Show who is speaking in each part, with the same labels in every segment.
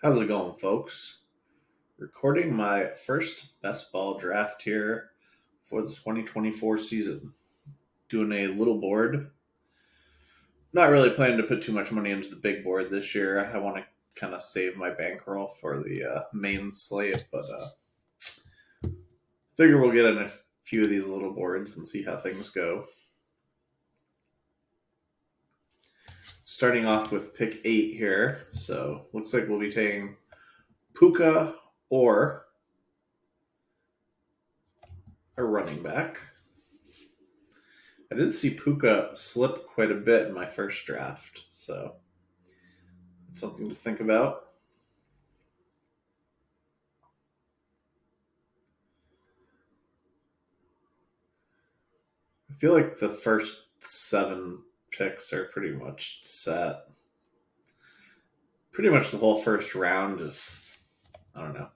Speaker 1: How's it going, folks? Recording my first best ball draft here for the 2024 season. Doing a little board. Not really planning to put too much money into the big board this year. I want to kind of save my bankroll for the main slate, but figure we'll get in a few of these little boards and see how things go. Starting off with pick 8 here. So looks like we'll be taking Puka or a running back. I did see Puka slip quite a bit in my first draft, so it's something to think about. I feel like the first 7 picks are pretty much set. Pretty much the whole first round is, I don't know.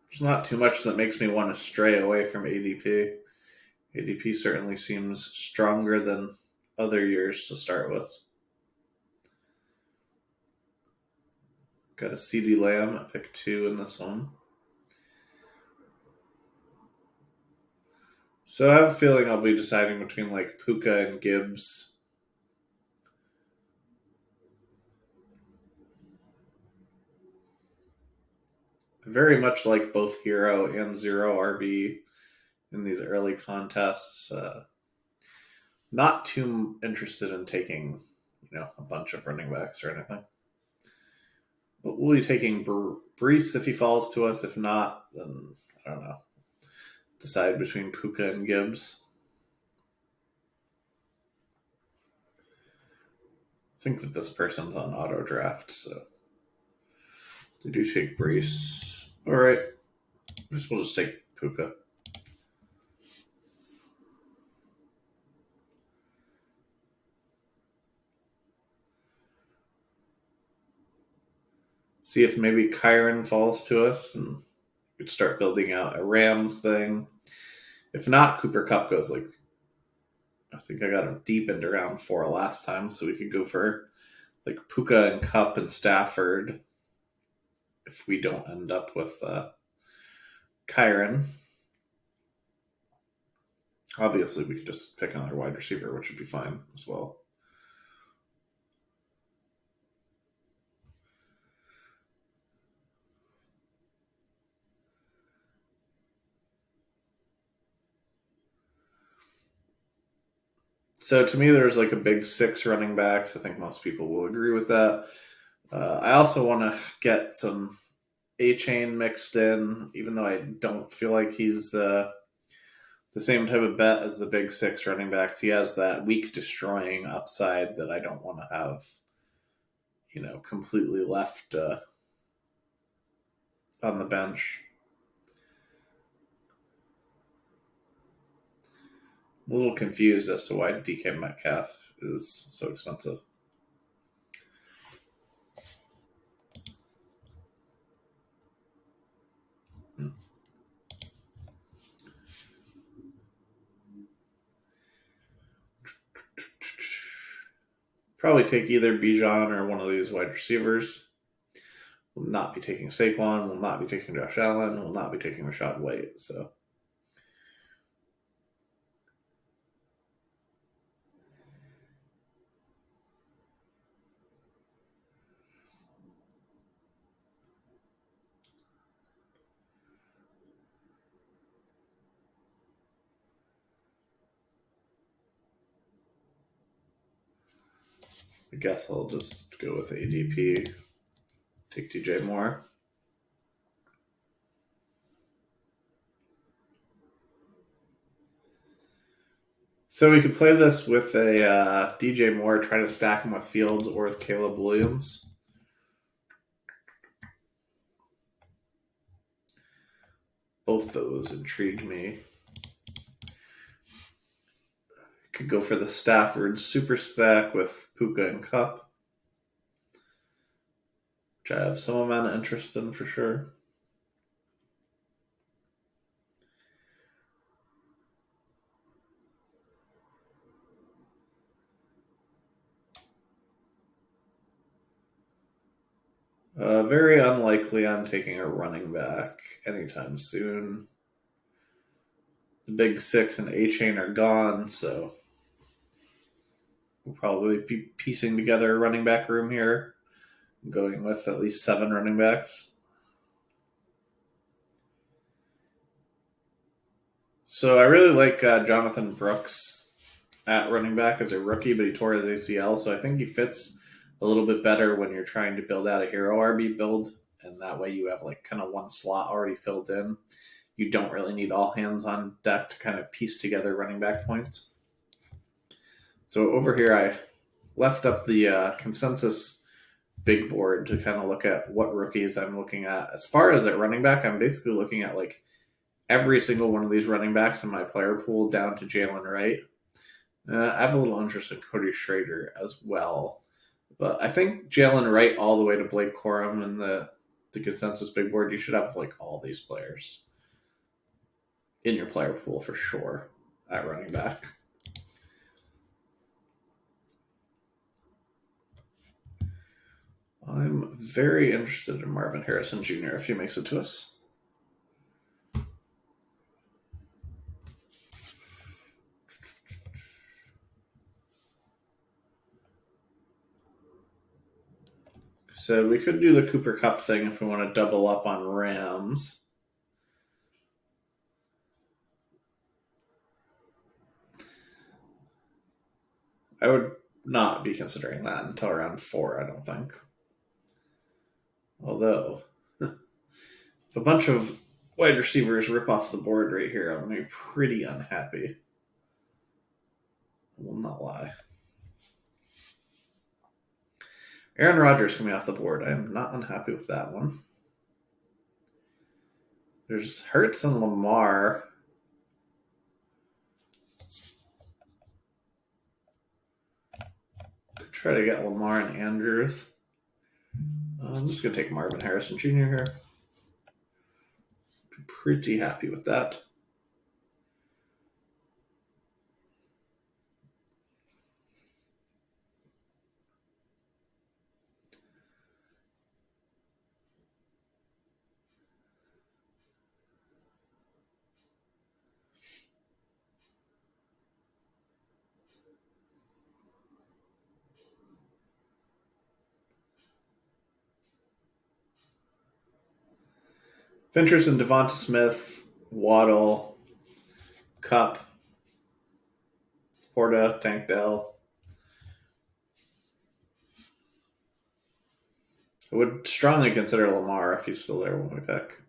Speaker 1: There's not too much that makes me want to stray away from ADP. ADP certainly seems stronger than other years to start with. Got a CD Lamb at pick 2 in this one. So I have a feeling I'll be deciding between like Puka and Gibbs. I very much like both Hero and Zero RB in these early contests. Not too interested in taking, a bunch of running backs or anything. But we'll be taking Brees if he falls to us. If not, then I don't know. Decide between Puka and Gibbs. I think that this person's on auto draft, so they do take Brees. All right, we'll just take Puka. See if maybe Kyron falls to us and we could start building out a Rams thing. If not, Cooper Kupp goes like, I think I got him deep into round 4 last time, so we could go for like Puka and Kupp and Stafford if we don't end up with Kyron. Obviously, we could just pick another wide receiver, which would be fine as well. So to me, there's like a big 6 running backs. I think most people will agree with that. I also want to get some Achane mixed in, even though I don't feel like he's the same type of bet as the big 6 running backs. He has that weak destroying upside that I don't want to have, completely left on the bench. I'm a little confused as to why DK Metcalf is so expensive. Probably take either Bijan or one of these wide receivers. Will not be taking Saquon. Will not be taking Josh Allen. Will not be taking Rashad White. So I guess I'll just go with ADP. Take DJ Moore. So we could play this with a DJ Moore, try to stack him with Fields or with Caleb Williams. Both those intrigue me. Could go for the Stafford super stack with Puka and Kupp, which I have some amount of interest in for sure. Very unlikely I'm taking a running back anytime soon. The big six and A chain are gone, so we'll probably be piecing together a running back room here, going with at least 7 running backs. So I really like Jonathan Brooks at running back as a rookie, but he tore his ACL, so I think he fits a little bit better when you're trying to build out a hero RB build, and that way you have like kind of one slot already filled in. You don't really need all hands on deck to kind of piece together running back points. So over here, I left up the consensus big board to kind of look at what rookies I'm looking at. As far as at running back, I'm basically looking at like every single one of these running backs in my player pool down to Jalen Wright. I have a little interest in Cody Schrader as well. But I think Jalen Wright all the way to Blake Corum in the consensus big board, you should have like all these players in your player pool for sure at running back. I'm very interested in Marvin Harrison Jr. if he makes it to us. So we could do the Cooper Kupp thing if we want to double up on Rams. I would not be considering that until around 4, I don't think. Although, if a bunch of wide receivers rip off the board right here, I'm going to be pretty unhappy. I will not lie. Aaron Rodgers coming off the board. I am not unhappy with that one. There's Hurts and Lamar. Could try to get Lamar and Andrews. I'm just going to take Marvin Harrison Jr. here. Be pretty happy with that. Finchers and Devonta Smith, Waddle, Kupp, Porta, Tank Dell. I would strongly consider Lamar if he's still there when we pick.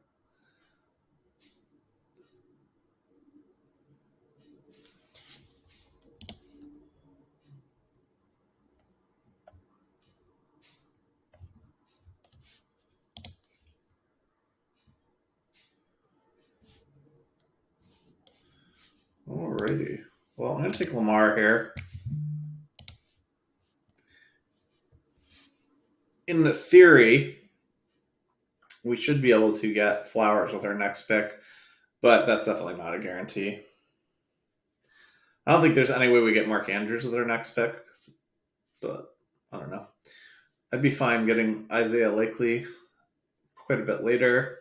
Speaker 1: Alrighty. Well, I'm going to take Lamar here. In the theory, we should be able to get Flowers with our next pick, but that's definitely not a guarantee. I don't think there's any way we get Mark Andrews with our next pick, but I don't know. I'd be fine getting Isaiah Likely quite a bit later.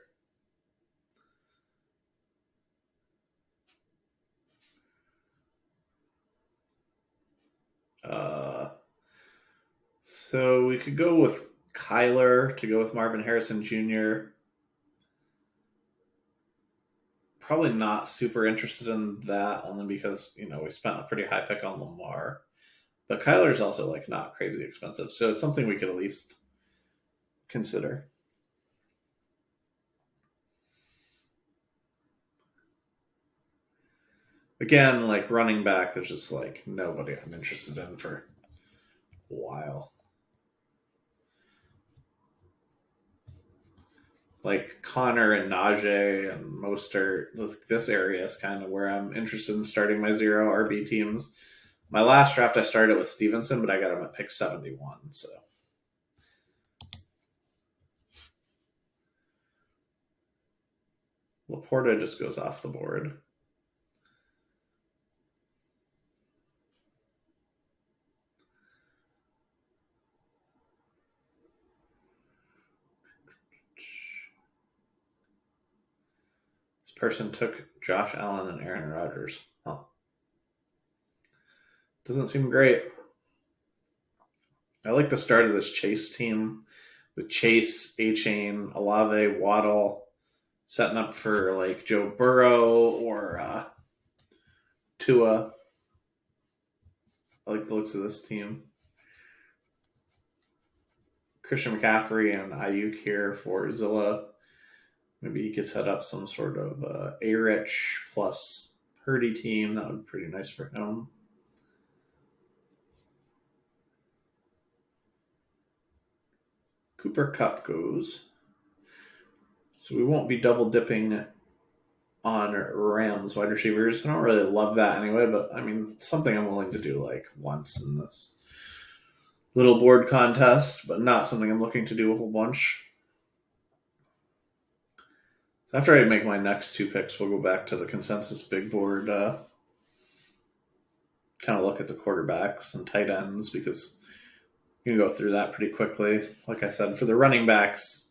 Speaker 1: So we could go with Kyler to go with Marvin Harrison Jr. Probably not super interested in that, only because we spent a pretty high pick on Lamar. But Kyler's also like not crazy expensive, so it's something we could at least consider. Again, like running back, there's just like nobody I'm interested in for a while. Like Connor and Najee and Mostert, this area is kind of where I'm interested in starting my 0 RB teams. My last draft I started with Stevenson, but I got him at pick 71, so. Laporta just goes off the board. person took Josh Allen and Aaron Rodgers. Huh. Doesn't seem great. I like the start of this Chase team with Chase, A-Chain, Olave, Waddle, setting up for like Joe Burrow or Tua. I like the looks of this team. Christian McCaffrey and Ayuk here for Zilla. Maybe he could set up some sort of A-Rich plus Purdy team. That would be pretty nice for him. Cooper Kupp goes. So we won't be double dipping on Rams wide receivers. I don't really love that anyway, but I mean, something I'm willing to do like once in this little board contest, but not something I'm looking to do a whole bunch. So after I make my next two picks, we'll go back to the consensus big board, kind of look at the quarterbacks and tight ends because you can go through that pretty quickly. Like I said, for the running backs,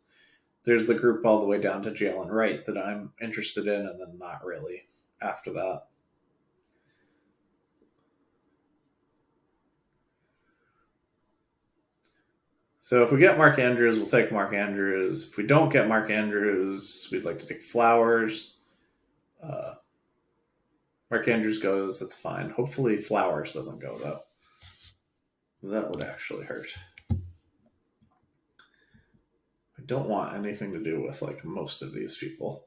Speaker 1: there's the group all the way down to Jalen Wright that I'm interested in, and then not really after that. So if we get Mark Andrews, we'll take Mark Andrews. If we don't get Mark Andrews, we'd like to take Flowers. Mark Andrews goes, that's fine. Hopefully Flowers doesn't go, though. That would actually hurt. I don't want anything to do with like most of these people.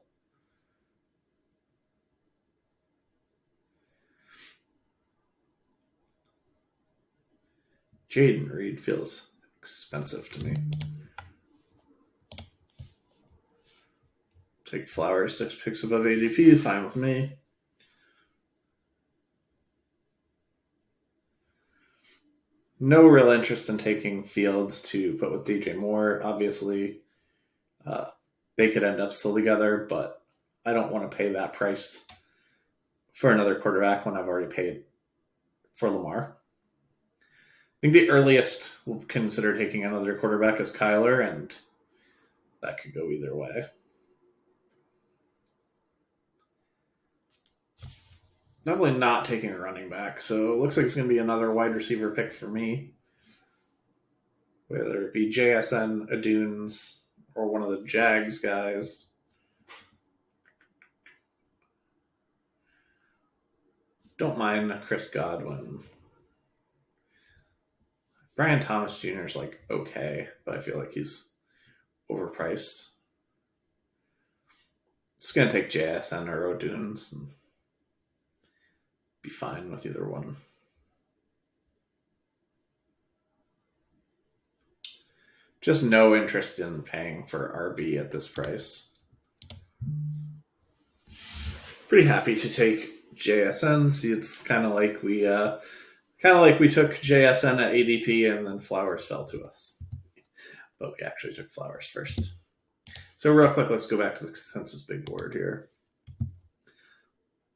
Speaker 1: Jaden Reed feels expensive to me. Take Flowers, 6 picks above ADP, fine with me. No real interest in taking Fields to put with DJ Moore. Obviously, they could end up still together, but I don't want to pay that price for another quarterback when I've already paid for Lamar. I think the earliest we'll consider taking another quarterback is Kyler, and that could go either way. Definitely not taking a running back, so it looks like it's going to be another wide receiver pick for me. Whether it be JSN, Adunes, or one of the Jags guys. Don't mind Chris Godwin. Brian Thomas Jr. is like okay, but I feel like he's overpriced. Just going to take JSN or Adunes and be fine with either one. Just no interest in paying for RB at this price. Pretty happy to take JSN. See, it's kind of like we took JSN at ADP and then Flowers fell to us, but we actually took Flowers first. So real quick, let's go back to the consensus big board here.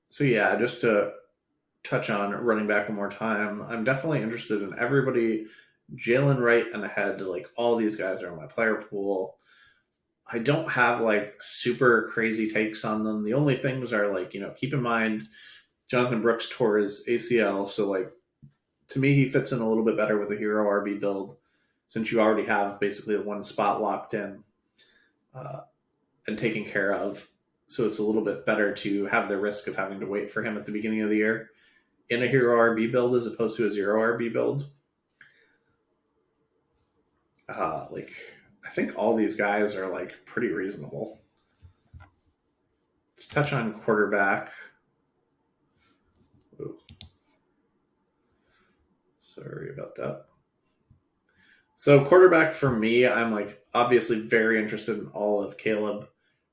Speaker 1: So yeah, just to touch on running back one more time, I'm definitely interested in everybody. Jalen Wright and ahead, like all these guys are in my player pool. I don't have like super crazy takes on them. The only things are like, keep in mind Jonathan Brooks tore his ACL. So like to me, he fits in a little bit better with a hero RB build since you already have basically the one spot locked in and taken care of. So it's a little bit better to have the risk of having to wait for him at the beginning of the year in a hero RB build as opposed to a zero RB build. I think all these guys are like pretty reasonable. Let's touch on quarterback. Ooh. Sorry about that. So quarterback for me, I'm like obviously very interested in all of Caleb,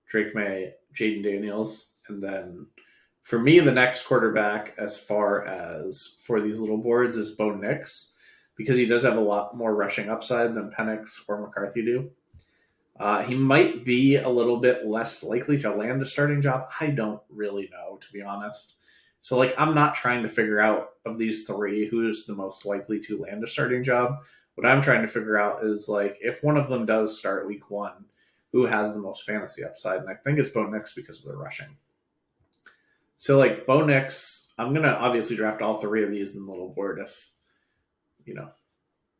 Speaker 1: Drake May, Jaden Daniels, and then for me, the next quarterback as far as for these little boards is Bo Nix, because he does have a lot more rushing upside than Penix or McCarthy do. He might be a little bit less likely to land a starting job. I don't really know, to be honest. So, like, I'm not trying to figure out of these three who's the most likely to land a starting job. What I'm trying to figure out is, like, if one of them does start week one, who has the most fantasy upside? And I think it's Bo Nix because of the rushing. So like Bo Nix, I'm gonna obviously draft all three of these in the little board if you know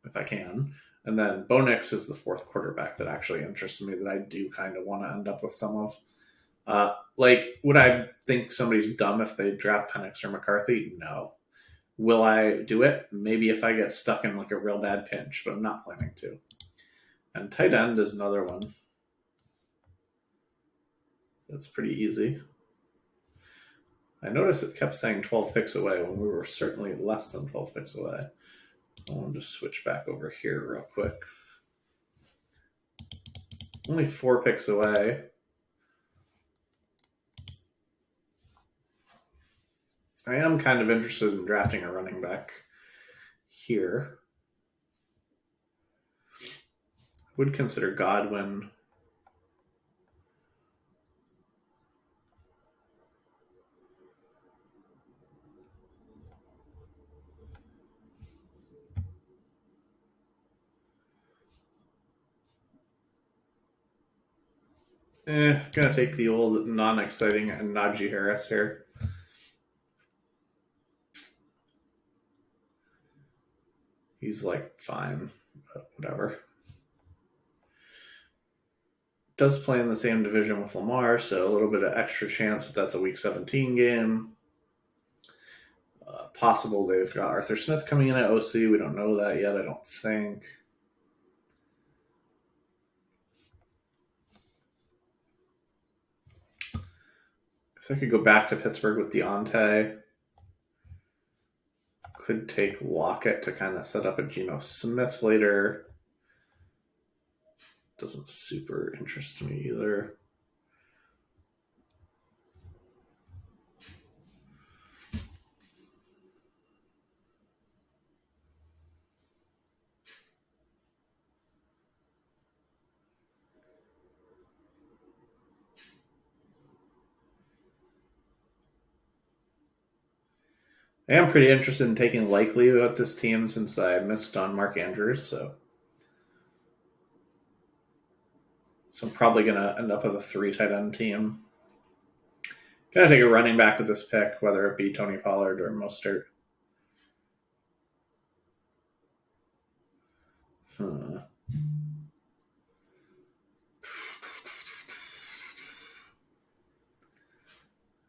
Speaker 1: if I can. And then Bo Nix is the fourth quarterback that actually interests me that I do kind of want to end up with some of. Like, would I think somebody's dumb if they draft Penix or McCarthy? No. Will I do it? Maybe if I get stuck in like a real bad pinch, but I'm not planning to. And tight end is another one. That's pretty easy. I noticed it kept saying 12 picks away when we were certainly less than 12 picks away. I want to just switch back over here real quick. Only 4 picks away. I am kind of interested in drafting a running back here. Would consider Godwin. Gonna take the old non-exciting Najee Harris here. He's like fine, but whatever. Does play in the same division with Lamar, so a little bit of extra chance that that's a Week 17 game. Possible they've got Arthur Smith coming in at OC. We don't know that yet, I don't think. So I could go back to Pittsburgh with Deontay. Could take Lockett to kind of set up a Geno Smith later. Doesn't super interest me either. I am pretty interested in taking Likely about this team since I missed on Mark Andrews, so I'm probably going to end up with a 3 tight end team. Gonna take a running back with this pick, whether it be Tony Pollard or Mostert.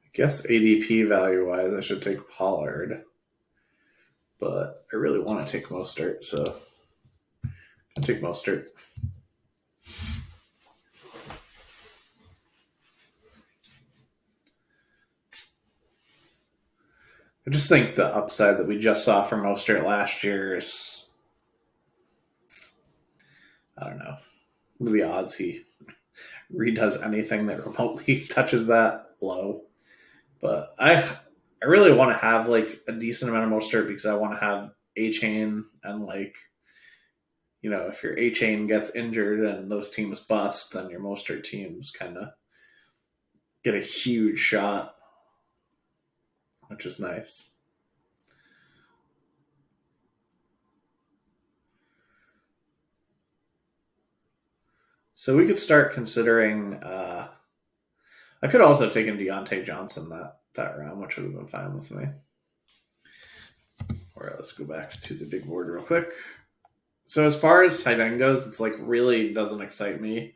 Speaker 1: I guess ADP value wise, I should take Pollard, but I really want to take Mostert, so I'll take Mostert. I just think the upside that we just saw from Mostert last year is, I don't know, what are the odds he redoes anything that remotely touches that low? But I really want to have like a decent amount of Mostert because I want to have Achane and like, if your Achane gets injured and those teams bust, then your Mostert teams kind of get a huge shot, which is nice. So we could start considering. I could also have taken Deontay Johnson that round, which would have been fine with me. All right, let's go back to the big board real quick. So as far as tight end goes, it's like really doesn't excite me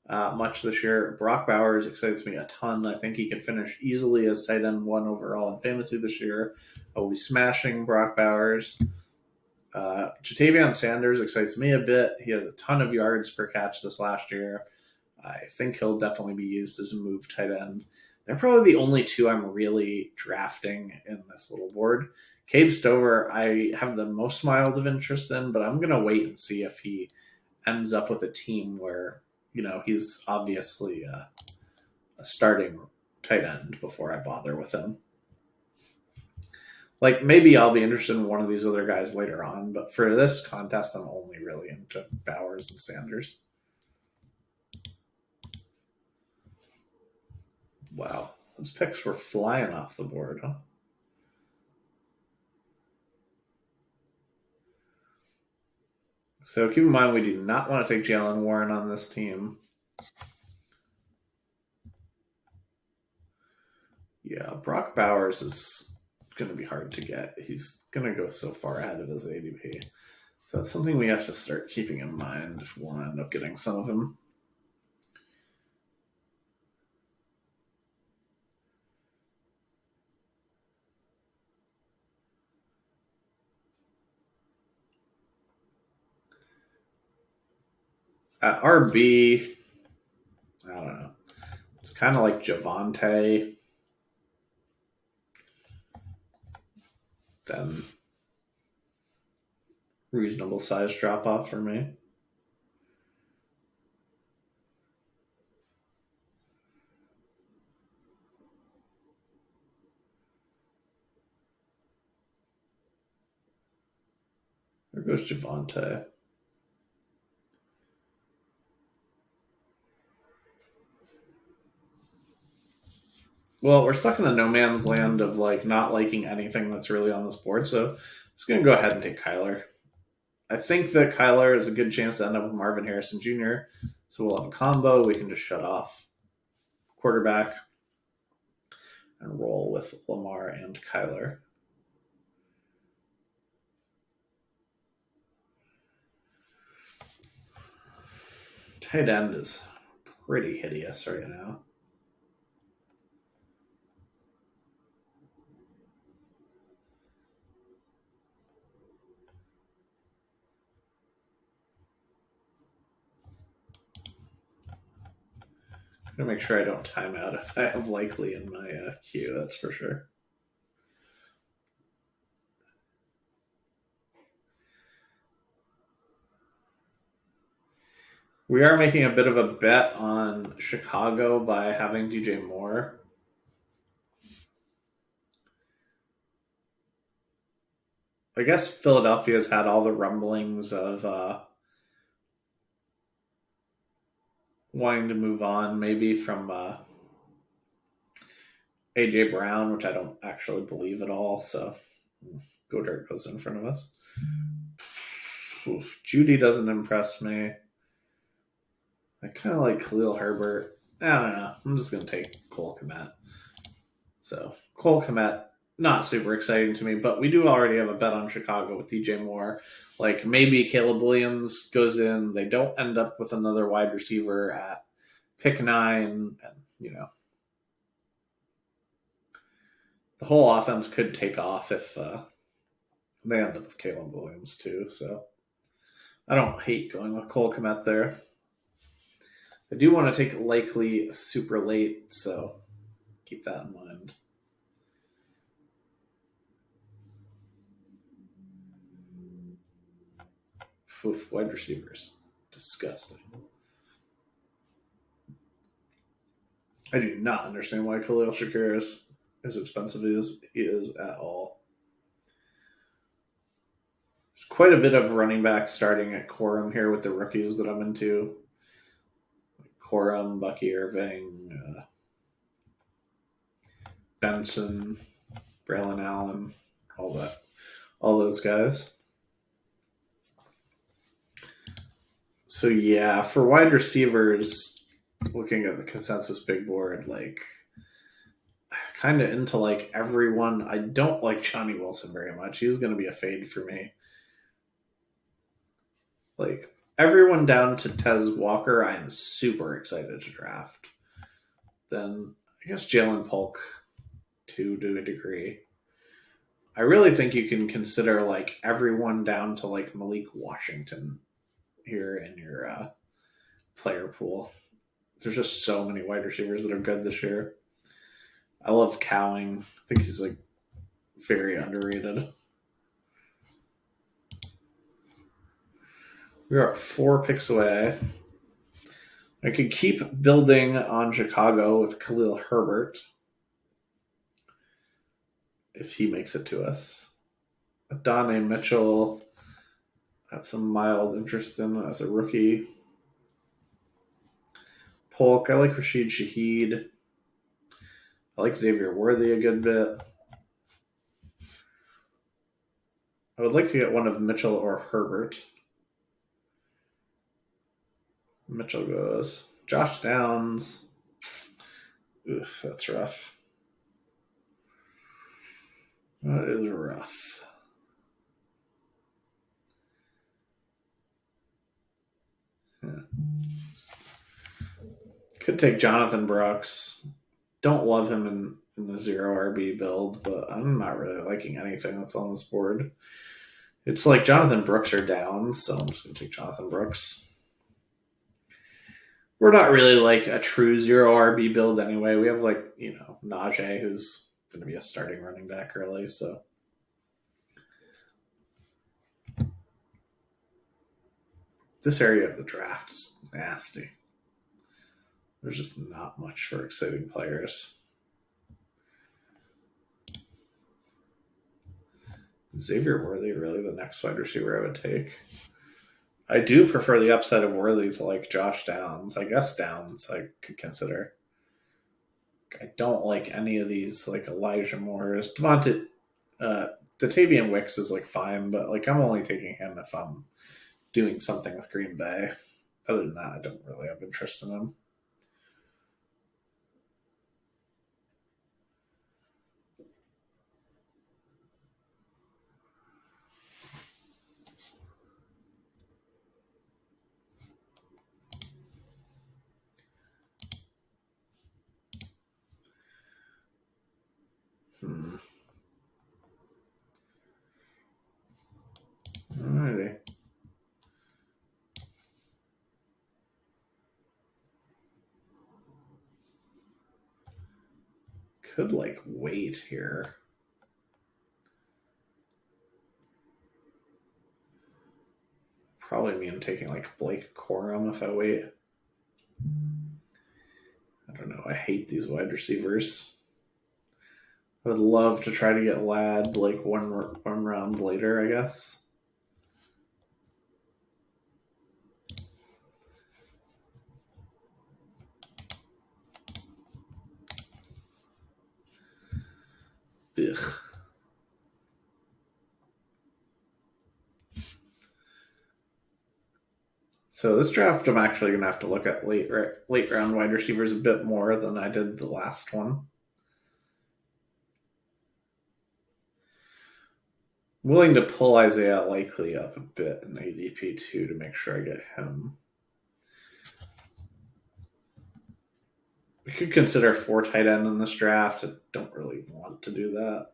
Speaker 1: much this year. Brock Bowers excites me a ton. I think he could finish easily as tight end 1 overall in fantasy this year. I will be smashing Brock Bowers. Jatavion Sanders excites me a bit. He had a ton of yards per catch this last year. I think he'll definitely be used as a move tight end. They're probably the only 2 I'm really drafting in this little board. Cade Stover, I have the most miles of interest in, but I'm going to wait and see if he ends up with a team where, he's obviously a starting tight end before I bother with him. Like, maybe I'll be interested in one of these other guys later on, but for this contest, I'm only really into Bowers and Sanders. Wow, those picks were flying off the board, huh? So keep in mind, we do not want to take Jalen Warren on this team. Yeah, Brock Bowers is going to be hard to get. He's going to go so far ahead of his ADP. So that's something we have to start keeping in mind if we want to end up getting some of him. At RB, I don't know. It's kind of like Javonte. Then reasonable size drop off for me. There goes Javonte. Well, we're stuck in the no man's land of like not liking anything that's really on this board, so I'm just gonna go ahead and take Kyler. I think that Kyler is a good chance to end up with Marvin Harrison Jr. So we'll have a combo. We can just shut off quarterback and roll with Lamar and Kyler. Tight end is pretty hideous right now. I'm gonna make sure I don't time out if I have Likely in my queue. That's for sure. We are making a bit of a bet on Chicago by having DJ Moore. I guess Philadelphia's had all the rumblings of wanting to move on, maybe from AJ Brown, which I don't actually believe at all. So go dirt goes in front of us. Oof, Judy doesn't impress me. I kind of like Khalil Herbert. I don't know. I'm just going to take Cole Kmet. So Cole Kmet, not super exciting to me, but we do already have a bet on Chicago with DJ Moore. Like maybe Caleb Williams goes in. They don't end up with another wide receiver at pick 9, and the whole offense could take off if they end up with Caleb Williams too. So I don't hate going with Cole Kmet there. I do want to take Likely super late, so keep that in mind. Oof, wide receivers. Disgusting. I do not understand why Khalil Shakir is as expensive as he is at all. There's quite a bit of running back starting at Corum here with the rookies that I'm into. Corum, Bucky Irving, Benson, Braylon Allen, all those guys. So yeah, for wide receivers, looking at the consensus big board, like kind of into like everyone. I don't like Johnny Wilson very much. He's going to be a fade for me. Like everyone down to Tez Walker, I'm super excited to draft. Then I guess Jalen Polk too, to a degree. I really think you can consider like everyone down to like Malik Washington here in your player pool. There's just so many wide receivers that are good this year. I love Cowing. I think he's like very underrated. We are 4 picks away. I could keep building on Chicago with Khalil Herbert if he makes it to us. Adonai Mitchell, I have some mild interest in as a rookie. Polk, I like Rashid Shaheed. I like Xavier Worthy a good bit. I would like to get one of Mitchell or Herbert. Mitchell goes. Josh Downs. Oof, that's rough. That is rough. Yeah. Could take Jonathan Brooks. Don't love him in the zero RB build, but I'm not really liking anything that's on this board. It's like Jonathan Brooks are down, so I'm just going to take Jonathan Brooks. We're not really like a true zero RB build anyway. We have like, Najee, who's going to be a starting running back early, so. This area of the draft is nasty. There's just not much for exciting players. Xavier Worthy, really the next wide receiver I would take. I do prefer the upside of Worthy to like Josh Downs. I guess Downs I could consider. I don't like any of these, like Elijah Moore's. Dotavian Wicks is like fine, but like I'm only taking him if I'm doing something with Green Bay. Other than that, I don't really have interest in him. Alrighty. Could like wait here. Probably mean taking like Blake Corum if I wait. I don't know. I hate these wide receivers. I would love to try to get Ladd like one round later, I guess. Ugh. So this draft, I'm actually going to have to look at late round wide receivers a bit more than I did the last one. I'm willing to pull Isaiah Likely up a bit in ADP too to make sure I get him. We could consider 4 tight end in this draft. I don't really want to do that.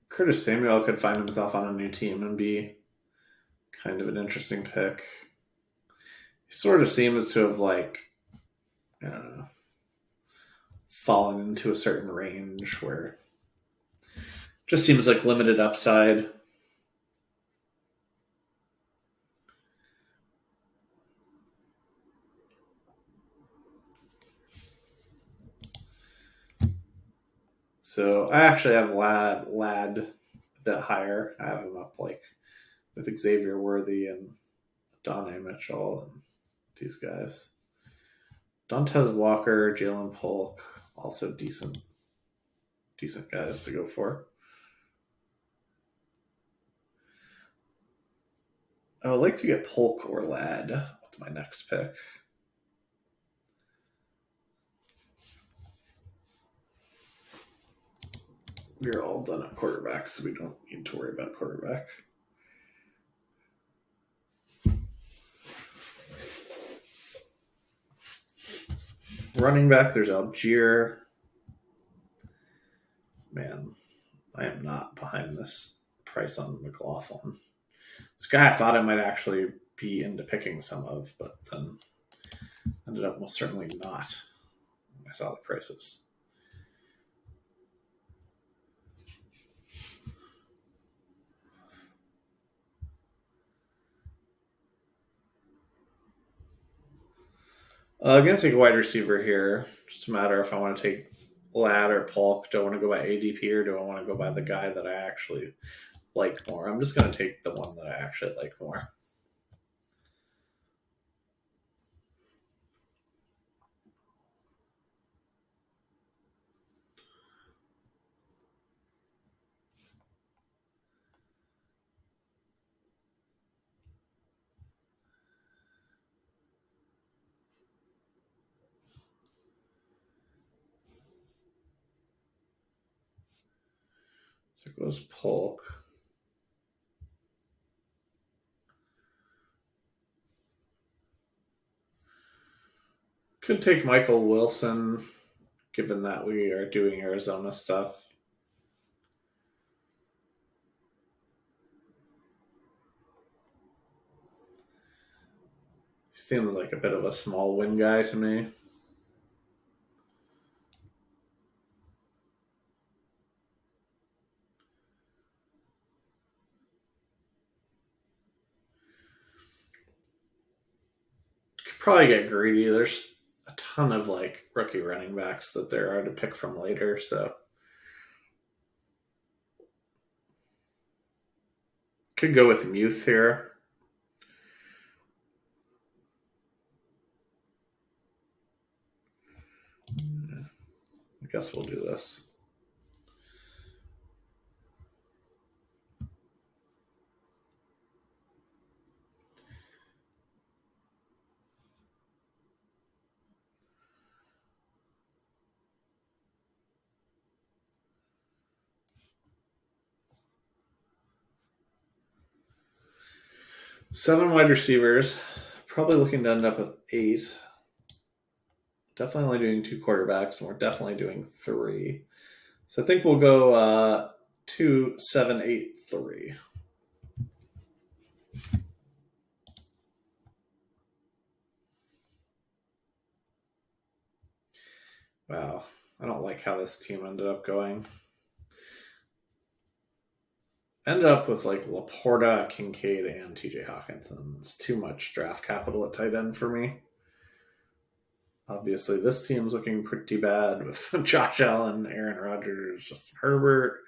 Speaker 1: Curtis Samuel could find himself on a new team and be kind of an interesting pick. He sort of seems to have like, I don't know, fallen into a certain range where just seems like limited upside. So I actually have Ladd a bit higher. I have him up like with Xavier Worthy and Donnie Mitchell and these guys. Dontez Walker, Jalen Polk, also decent guys to go for. I would like to get Polk or Ladd with my next pick. We're all done at quarterback, so we don't need to worry about quarterback. Running back, there's Algier. Man, I am not behind this price on McLaughlin. This guy I thought I might actually be into picking some of, but then ended up most certainly not when I saw the prices. I'm going to take a wide receiver here. Just a matter if I want to take Ladd or Polk. Do I want to go by ADP or do I want to go by the guy that I actually like more? I'm just going to take the one that I actually like more. goes Polk. Could take Michael Wilson, given that we are doing Arizona stuff. He seems like a bit of a small win guy to me. Should probably get greedy. There's a ton of like rookie running backs that there are to pick from later, so could go with Muth here. I guess we'll do this. Seven wide receivers. Probably looking to end up with 8. Definitely only doing 2 quarterbacks, and we're definitely doing 3. So I think we'll go 2, 7, 8, 3. Wow. I don't like how this team ended up going. Ended up with like Laporta, Kincaid, and TJ Hawkinson. It's too much draft capital at tight end for me. Obviously, this team's looking pretty bad with Josh Allen, Aaron Rodgers, Justin Herbert.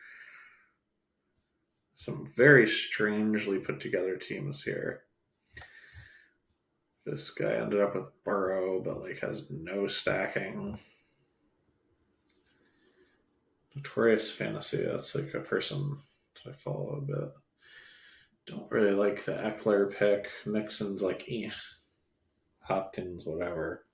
Speaker 1: Some very strangely put together teams here. This guy ended up with Burrow, but like has no stacking. Notorious Fantasy, that's like a person that I follow a bit. Don't really like the Eckler pick. Mixon's like, Hopkins, whatever.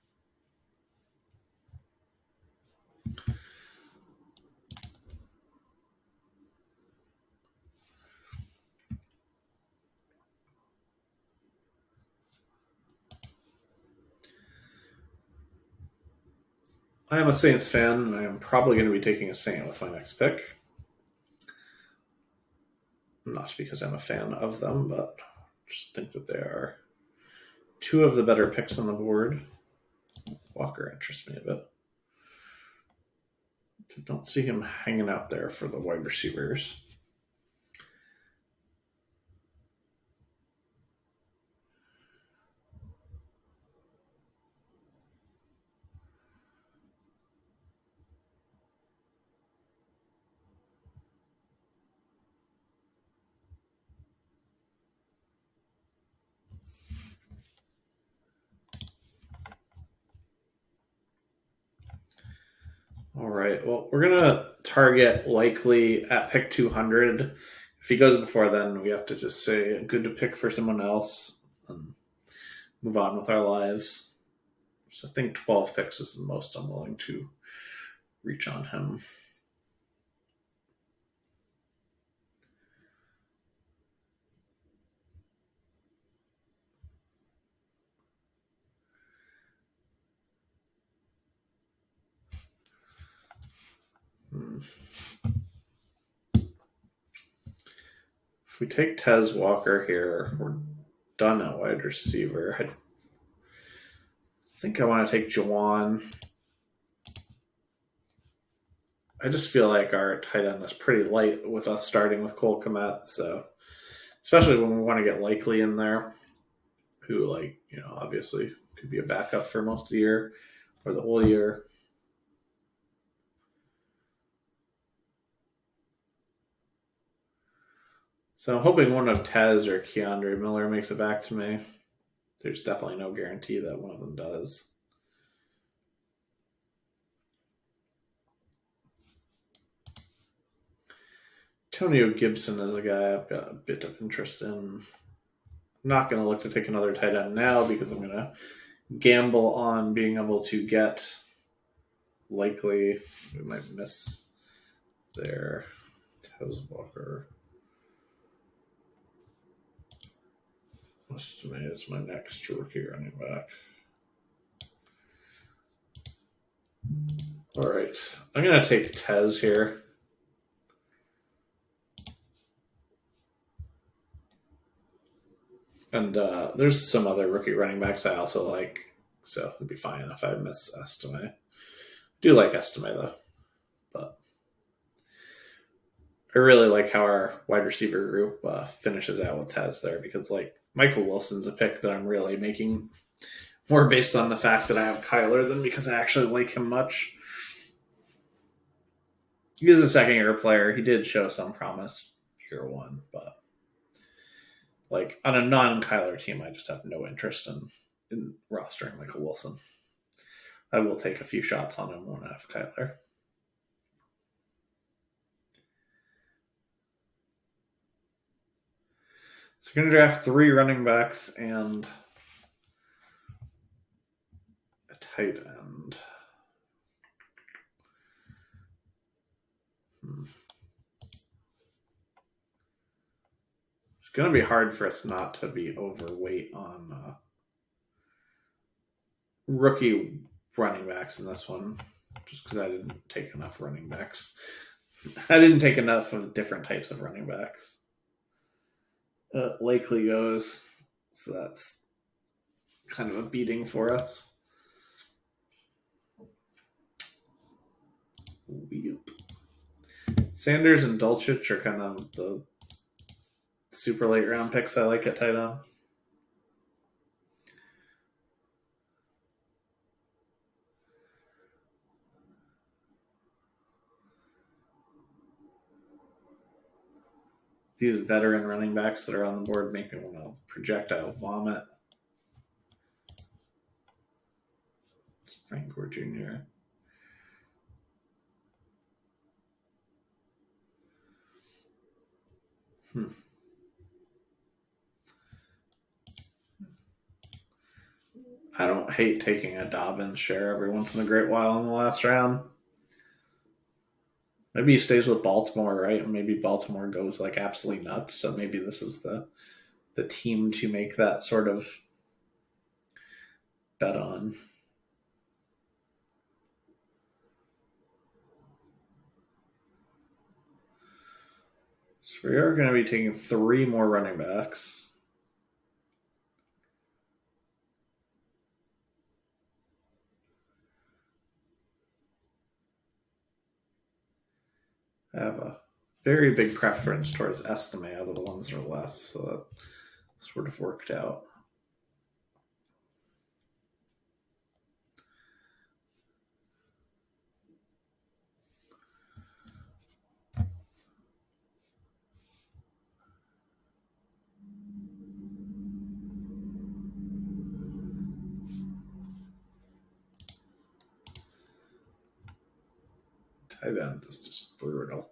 Speaker 1: I am a Saints fan, and I am probably going to be taking a Saint with my next pick. Not because I'm a fan of them, but just think that they are 2 of the better picks on the board. Walker interests me a bit. Don't see him hanging out there for the wide receivers. All right. Well, we're going to target likely at pick 200. If he goes before then, we have to just say good to pick for someone else and move on with our lives. So I think 12 picks is the most I'm willing to reach on him. If we take Tez Walker here, we're done at wide receiver. I think I want to take Juwan. I just feel like our tight end is pretty light with us starting with Cole Kmet, so especially when we want to get Likely in there, who obviously could be a backup for most of the year or the whole year. So I'm hoping one of Tez or Keandre Miller makes it back to me. There's definitely no guarantee that one of them does. Antonio Gibson is a guy I've got a bit of interest in. I'm not going to look to take another tight end now because I'm going to gamble on being able to get Likely. We might miss their Walker. Estime is my next rookie running back. All right. I'm going to take Tez here. And there's some other rookie running backs I also like, so it'd be fine if I miss Estime. Do like Estime though, but I really like how our wide receiver group finishes out with Tez there, because like Michael Wilson's a pick that I'm really making more based on the fact that I have Kyler than because I actually like him much. He is a second-year player. He did show some promise year one, but like on a non-Kyler team, I just have no interest in rostering Michael Wilson. I will take a few shots on him when I have Kyler. So we're going to draft 3 running backs and a tight end. It's going to be hard for us not to be overweight on rookie running backs in this one, just because I didn't take enough running backs. I didn't take enough of different types of running backs. Likely goes, so that's kind of a beating for us. Yep. Sanders and Dulcich are kind of the super late round picks I like at tight end. These veteran running backs that are on the board make me want to projectile vomit. Frank Gore Jr. I don't hate taking a Dobbins share every once in a great while in the last round. Maybe he stays with Baltimore, right? And maybe Baltimore goes like absolutely nuts. So maybe this is the team to make that sort of bet on. So we are going to be taking 3 more running backs. I have a very big preference towards Estime out of the ones that are left, so that sort of worked out. Tight end is just brutal.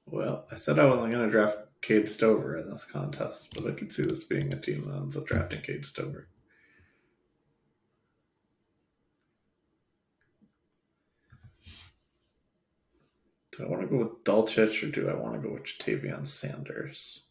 Speaker 1: Well, I said I wasn't going to draft Cade Stover in this contest, but I could see this being a team that ends up drafting Cade Stover. Do I want to go with Dulcich or do I want to go with Jatavion Sanders?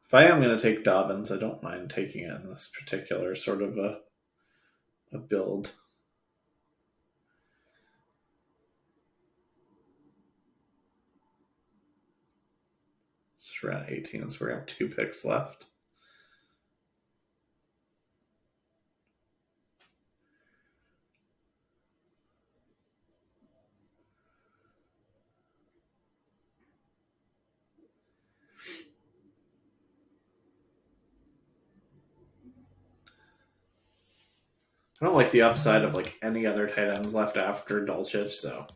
Speaker 1: If I am going to take Dobbins, I don't mind taking it in this particular sort of a build. It's around 18, so we have 2 picks left. I don't like the upside of like any other tight ends left after Dulcich, so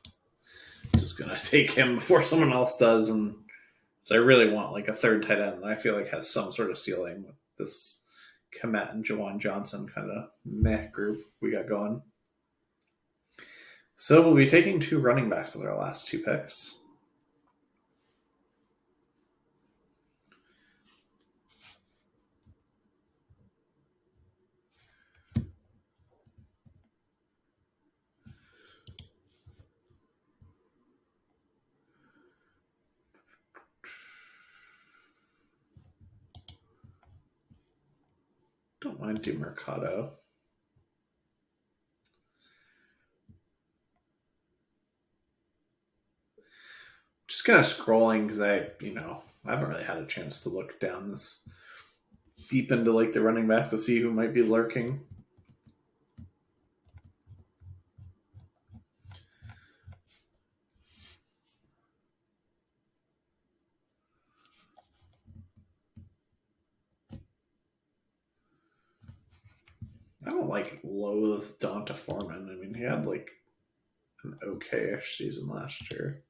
Speaker 1: just gonna take him before someone else does, and so I really want like a third tight end that I feel like has some sort of ceiling with this Komet and Jawan Johnson kind of meh group we got going. So we'll be taking 2 running backs with our last 2 picks. Don't mind DeMercado. Just kind of scrolling because I haven't really had a chance to look down this deep into like the running back to see who might be lurking. I don't like loathe Donta Foreman. I mean, he had like an okay-ish season last year.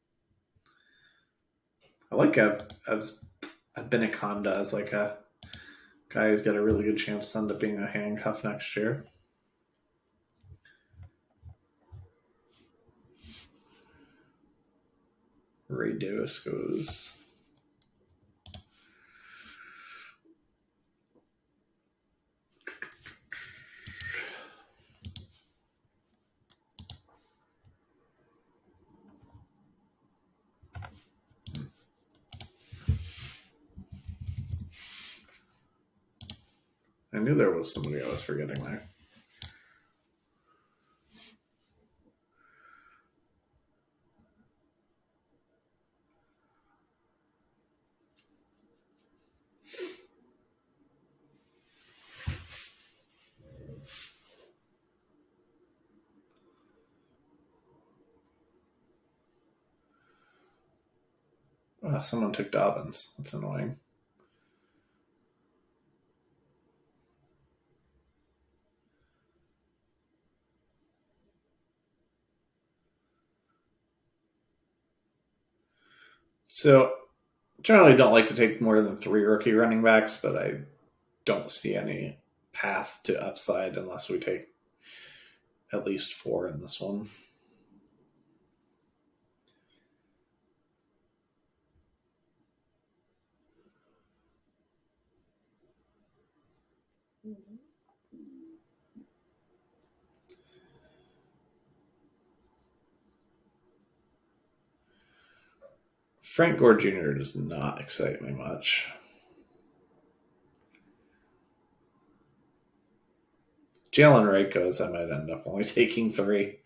Speaker 1: I like a Benaconda as like a guy who's got a really good chance to end up being a handcuff next year. Ray Davis goes. I knew there was somebody I was forgetting there. Oh, someone took Dobbins. That's annoying. So, generally don't like to take more than 3 rookie running backs, but I don't see any path to upside unless we take at least 4 in this one. Frank Gore Jr. does not excite me much. Jalen Wright goes, I might end up only taking 3.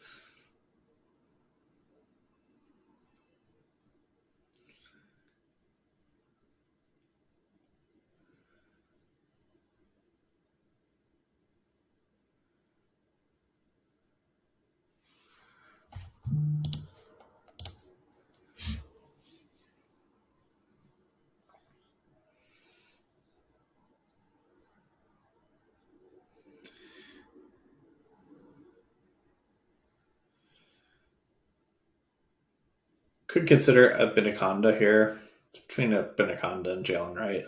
Speaker 1: Could consider a Benaconda here, between a Benaconda and Jalen Wright.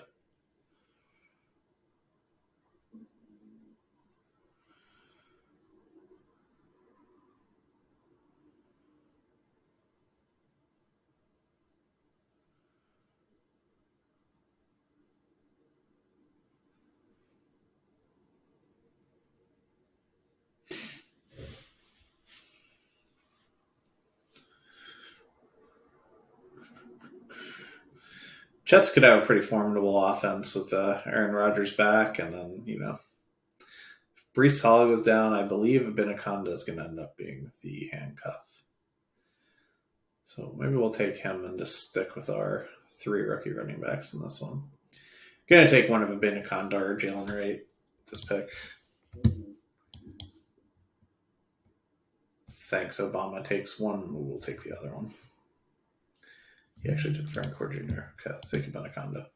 Speaker 1: Jets could have a pretty formidable offense with Aaron Rodgers back, and then if Brees Hall goes down, I believe Benaconda is going to end up being the handcuff. So maybe we'll take him and just stick with our 3 rookie running backs in this one. Going to take one of Benaconda or Jalen Wright this pick. Thanks, Obama takes one. We'll take the other one. He actually took Frank Gore Jr. Okay, let's take Benaconda.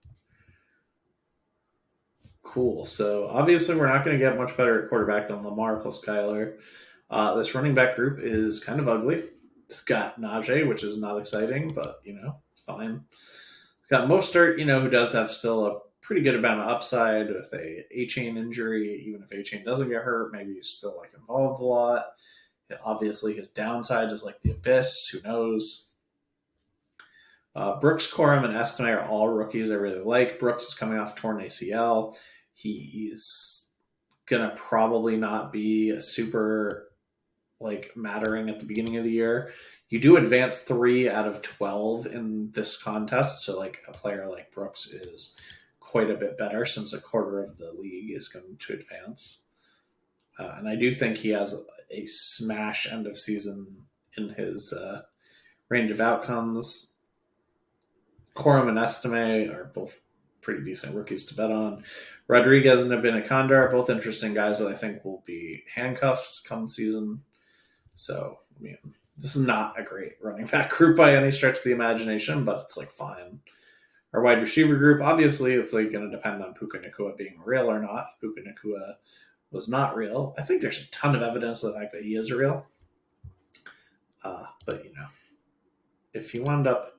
Speaker 1: Cool. So obviously, we're not going to get much better at quarterback than Lamar plus Kyler. This running back group is kind of ugly, It's got Najee, which is not exciting, but it's fine. It's got Mostert, who does have still a pretty good amount of upside with a chain injury. Even if a chain doesn't get hurt, maybe he's still like involved a lot. Obviously, his downside is like the abyss. Who knows? Brooks, Corum, and Estime are all rookies I really like. Brooks is coming off torn ACL. He's gonna probably not be a super like mattering at the beginning of the year. You do advance 3 out of 12 in this contest, so like a player like Brooks is quite a bit better since a quarter of the league is going to advance. And I do think he has a smash end of season in his range of outcomes. Corum and Estime are both pretty decent rookies to bet on. Rodriguez and Abinakanda are both interesting guys that I think will be handcuffs come season. So, I mean, this is not a great running back group by any stretch of the imagination, but it's like fine. Our wide receiver group, obviously, it's like going to depend on Puka Nacua being real or not. If Puka Nacua was not real, I think there's a ton of evidence of the fact that he is real. But if he wound up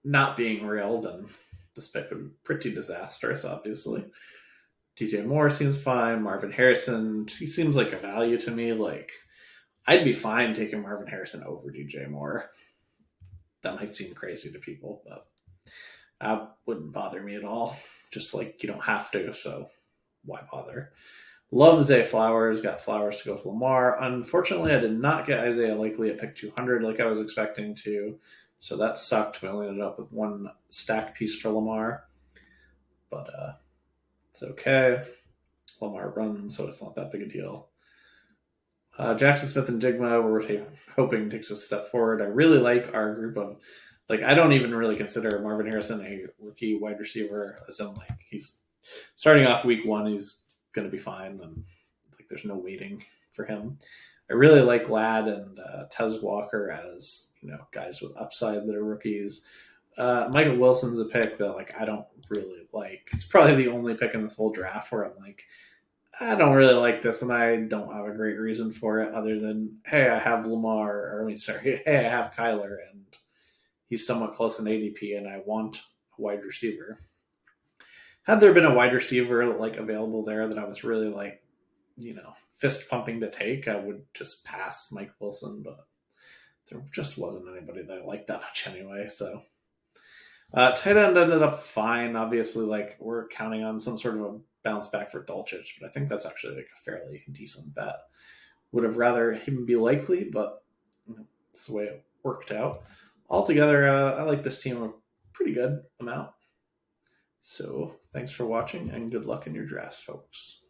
Speaker 1: not being real, then this pick would be pretty disastrous, obviously. DJ Moore seems fine. Marvin Harrison, he seems like a value to me. Like, I'd be fine taking Marvin Harrison over DJ Moore. That might seem crazy to people, but that wouldn't bother me at all. Just like you don't have to, so why bother? Love Zay Flowers. Got Flowers to go with Lamar. Unfortunately, I did not get Isaiah Likely at pick 200 like I was expecting to. So that sucked. We only ended up with one stack piece for Lamar. But it's okay. Lamar runs, so it's not that big a deal. Jackson Smith and Digma, we're hoping takes a step forward. I really like our group of, like, I don't even really consider Marvin Harrison a rookie wide receiver. As in, like, he's starting off week 1, he's going to be fine, and like, there's no waiting for him. I really like Ladd and Tez Walker as guys with upside that are rookies. Michael Wilson's a pick that like I don't really like. It's probably the only pick in this whole draft where I'm like, I don't really like this, and I don't have a great reason for it other than, hey, I have Lamar, or hey, I have Kyler, and he's somewhat close in ADP, and I want a wide receiver. Had there been a wide receiver like available there that I was really like, fist pumping to take, I would just pass Mike Wilson, but there just wasn't anybody that I liked that much anyway. So tight end ended up fine. Obviously, like we're counting on some sort of a bounce back for Dulcich, but I think that's actually like a fairly decent bet. Would have rather him be Likely, but that's the way it worked out. Altogether, I like this team a pretty good amount. So thanks for watching and good luck in your drafts, folks.